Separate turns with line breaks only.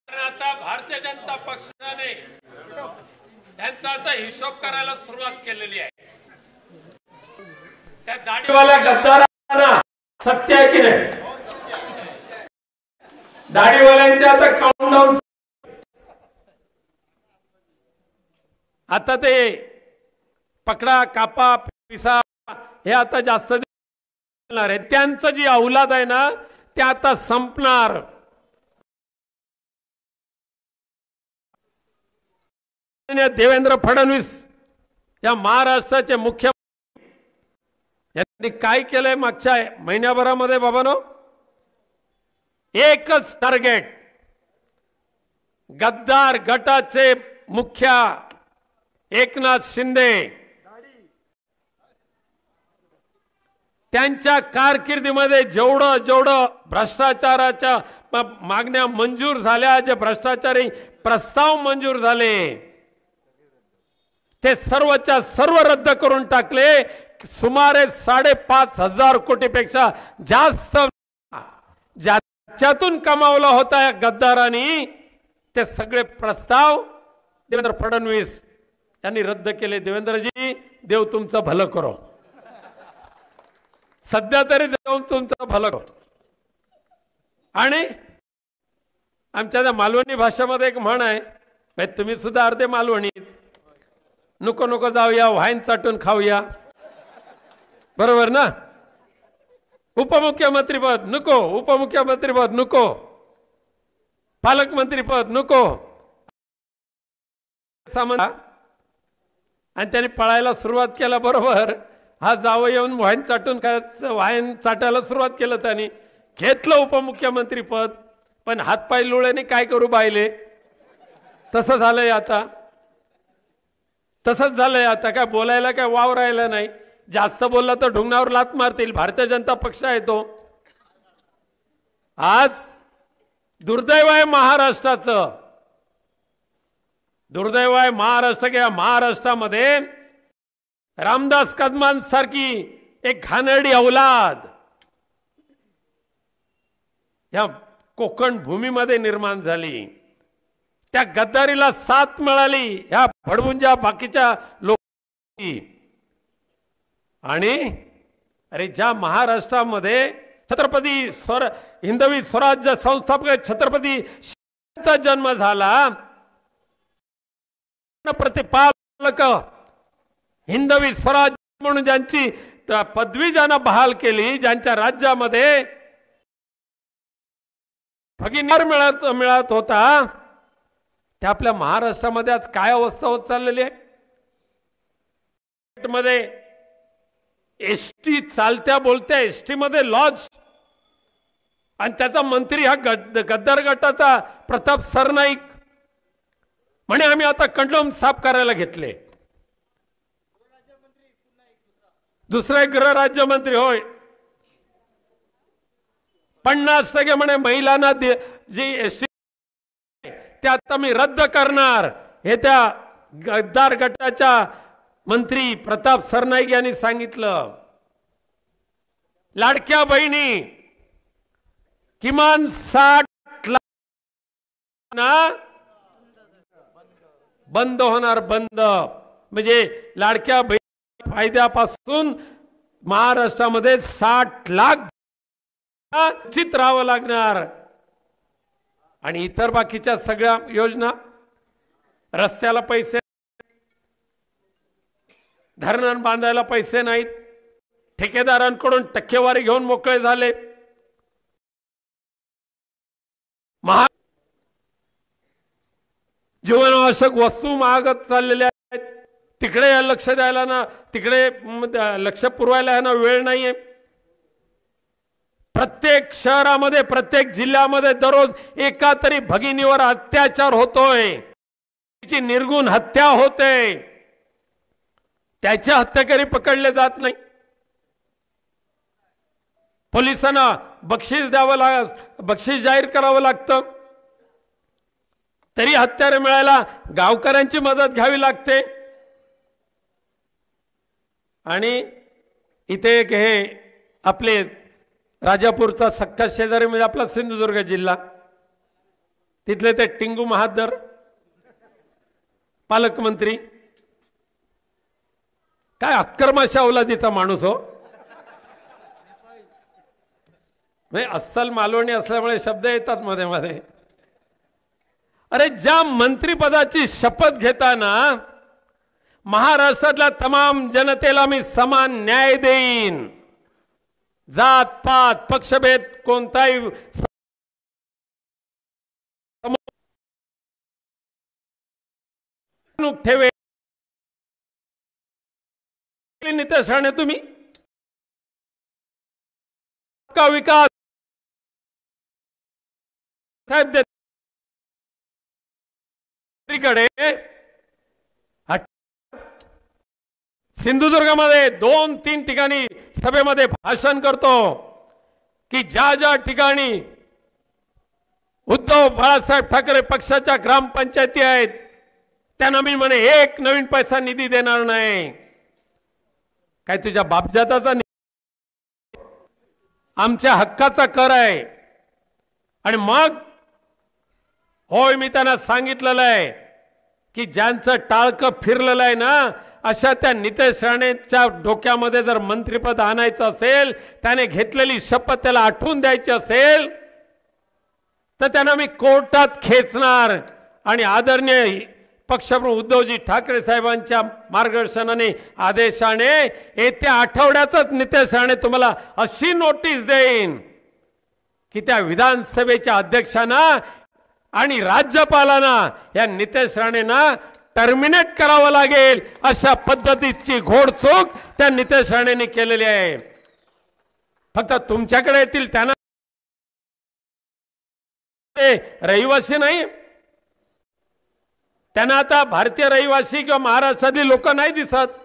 आता भारतीय जनता पक्षाने त्यांचा आता हिशोब करायला सुरुवात केलेली आहे. त्या दाढीवाल्या गद्दारांना सत्य आहे की नाही? दाढीवाल्यांचे आता काउंटडाऊन. आता ते पकडा कापा पिसा हे आता जास्त आहे. त्यांचं जी औलाद आहे ना ते आता संपणार. देवेंद्र फडणवीस या महाराष्ट्राचे मुख्यमंत्री यांनी काय केलंय मागच्या महिन्याभरामध्ये बाबांनो? एकच टार्गेट. गद्दार गटाचे मुख्य एकनाथ शिंदे त्यांच्या कारकिर्दीमध्ये जेवढं भ्रष्टाचाराच्या मागण्या मंजूर झाल्या, जे भ्रष्टाचारी प्रस्ताव मंजूर झाले ते सर्वच्या सर्व रद्द करून टाकले. सुमारे 5,500 कोटीपेक्षा जास्त ज्याच्यातून कमावला होता या गद्दारांनी ते सगळे प्रस्ताव देवेंद्र फडणवीस यांनी रद्द केले. देवेंद्रजी, देव तुमचं भलं करो. सध्या तरी देव तुमचं भलं करो. आणि आमच्या त्या मालवणी भाषेमध्ये एक म्हण आहे, तुम्ही सुद्धा अर्धे मालवणी. नको नको जाऊया, वाईन चाटून खाऊया. बरोबर ना? उपमुख्यमंत्री पद नको, उपमुख्यमंत्री पद नको, पालकमंत्री पद नको. आणि त्यांनी पळायला सुरुवात केला. बरोबर, हा जावं येऊन वाईन चाटून वाईन चाटायला सुरुवात केलं. त्यांनी घेतलं उपमुख्यमंत्री पद, पण हातपाय लुळ्याने काय करू बायले. तसं झालंय आता. तसंच झालंय आता. काय बोलायला काय वाव राहिला नाही. जास्त बोलला तर ढुंगणावर लात मारतील. भारतीय जनता पक्ष आहे तो. आज दुर्दैव आहे महाराष्ट्राचं. दुर्दैव आहे महाराष्ट्र. किंवा महाराष्ट्रामध्ये रामदास कदमांसारखी एक घाणेरडी औलाद या कोकण भूमीमध्ये निर्माण झाली. त्या गद्दारीला साथ मिळाली ह्या फडबुंजा बाकीच्या लोक. आणि अरे ज्या महाराष्ट्रामध्ये छत्रपती हिंदवी स्वराज्य संस्थापक छत्रपती शिवाजींचा जन्म झाला, प्रतिपालक हिंदवी स्वराज्य म्हणून ज्यांची पदवी ज्यांना बहाल केली, ज्यांच्या राज्यामध्ये भगिनीवर मिळत होता, ते आपल्या महाराष्ट्रामध्ये आज काय अवस्था होत चाललेली आहे. मध्ये एसटी चालत्या बोलत्या एसटी मध्ये लॉज, आणि त्याचा मंत्री हा गद्दार गटाचा प्रताप सरनाईक म्हणे आम्ही आता कंडोम साफ करायला घेतले. दुसरा एक गृह राज्यमंत्री होय, 50% म्हणे महिलांना जी एसटी ते आता मी रद्द करणार, हे त्या गद्दार गटाच्या मंत्री प्रताप सरनाईक यांनी सांगितलं. लाडक्या बहिणी किमान 60 लाख बंद होणार. बंद म्हणजे लाडक्या बहिणी फायद्यापासून महाराष्ट्रामध्ये 60 लाख चित राहावं लागणार. आणि इतर बाकीच्या सगळ्या योजना, रस्त्याला पैसे, धरण बांधायला पैसे नाहीत, ठेकेदारांकडून टक्केवारी घेऊन मोकळे झाले. जीवनावश्यक वस्तू महागत चाललेल्या आहेत. तिकडे लक्ष द्यायला ना, तिकडे लक्ष पुरवायला ना वेळ नाहीये. प्रत्येक शहरामध्ये, प्रत्येक जिल्ह्यामध्ये दररोज एका तरी भगिनीवर अत्याचार होतोय, तिची निर्गुण हत्या होते, त्याचे हत्याकारी पकडले जात नाही. पोलिसांना बक्षीस द्यावं बक्षीस जाहीर करावं लागतं, तरी हत्यारे मिळायला गावकऱ्यांची मदत घ्यावी लागते. आणि इथे एक हे आपले राजापूरचा सख्खा शेजारी म्हणजे आपला सिंधुदुर्ग जिल्हा, तिथले ते टिंगू महादर पालकमंत्री, काय अक्करमाशा औलादीचा माणूस हो. म्हणजे अस्सल मालवणी असल्यामुळे शब्द येतात मध्ये मध्ये. अरे ज्या मंत्रिपदाची शपथ घेताना महाराष्ट्रातल्या तमाम जनतेला मी समान न्याय देईन, जात पात पक्षभेद कोणताही ठेवे, नितेश राणे तुम्ही का विकास साहेब कडे सिंधुदुर्गामध्ये 2-3 ठिकाणी सभेमध्ये भाषण करतो की ज्या ज्या ठिकाणी उद्धव बाळासाहेब ठाकरे पक्षाच्या ग्रामपंचायती आहेत त्यांना मी म्हणे एक नवीन पैसा निधी देणार नाही. काय तुझ्या बापजाताचा आमच्या हक्काचा कर आहे. आणि मग होय मी त्यांना सांगितलेलं आहे की ज्यांचं टाळकं फिरलेलं आहे ना अशा त्या नितेश राणेंच्या डोक्यामध्ये जर मंत्रिपद आणायचं असेल, त्याने घेतलेली शपथ त्याला आठवून द्यायची असेल तर त्यांना मी कोर्टात खेचणार. आणि आदरणीय पक्षप्रमुख उद्धवजी ठाकरे साहेबांच्या मार्गदर्शनाने आदेशाने येत्या आठवड्यातच नितेश राणे तुम्हाला अशी नोटीस देईन की त्या विधानसभेच्या अध्यक्षांना आणि राज्यपालांना या नितेश राणेंना टर्मिनेट करावं लागेल. अशा पद्धतीची घोडचूक त्या नितेश राणेंनी केलेली आहे. फक्त तुमच्याकडे येतील त्यांना रहिवासी नाही, त्यांना आता भारतीय रहिवासी किंवा महाराष्ट्रातली लोक नाही दिसत.